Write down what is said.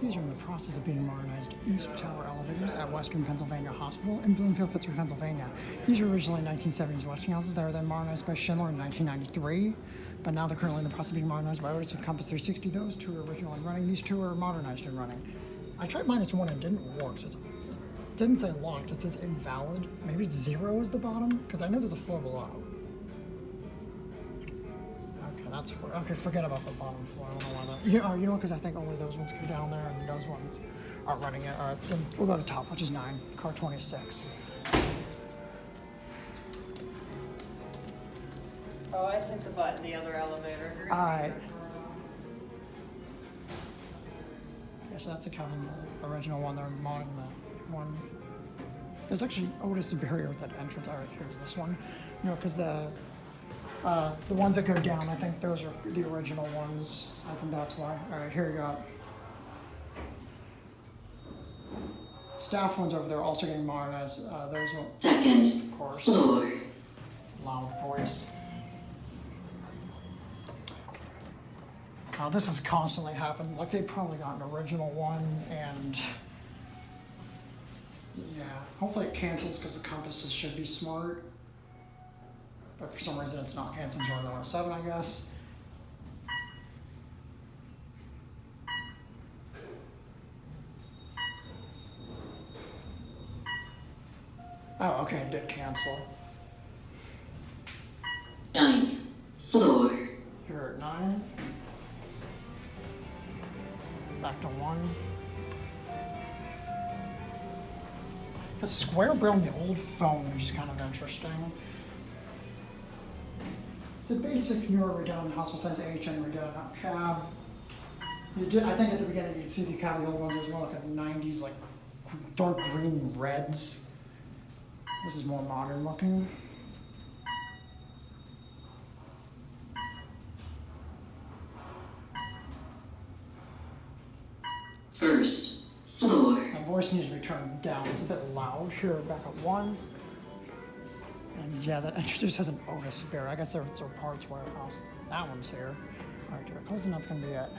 These are in the process of being modernized East Tower elevators at Western Pennsylvania Hospital in Bloomfield, Pittsburgh, Pennsylvania. These were originally 1970s Westinghouses that were then modernized by Schindler in 1993, but now they're currently in the process of being modernized by Otis with Compass 360. Those two are original and running. These two are modernized and running. I tried -1 and it didn't work. So it didn't say locked, it says invalid. Maybe it's 0 is the bottom, because I know there's a floor below. That's where, okay, forget about the bottom floor. I don't know why that. You know, because I think only those ones go down there and those ones are running it. All right, so we'll go to top, which is 9, car 26. Oh, I hit the button, the other elevator. All right. Yeah, so that's the Kevin, the original one. They're modding the one. There's actually Otis Superior with that entrance. All right, here's this one. You know, because the ones that go down, I think those are the original ones. I think that's why. All right, here you go. Staff ones over there also getting modernized. Those will, of course, loud voice. This has constantly happened. Like, they probably got an original one, and yeah, hopefully it cancels because the compasses should be smart. But for some reason it's not canceling, so we're going to 7, I guess. Oh, okay, it did cancel. 9th floor. You're at 9. Back to 1. The square braille in the old phone, which is kind of interesting. The basic newer redone, hospital size AHN redone cab. You did, I think at the beginning you'd see the cab, the old ones, it was more like a 90s, like dark green reds. This is more modern looking. First floor. My voice needs to be turned down. It's a bit loud. Here, back at 1. And yeah, that entrance has an Otis Superior. I guess there's a parts warehouse. That one's here. All right, close, and that's going to be it.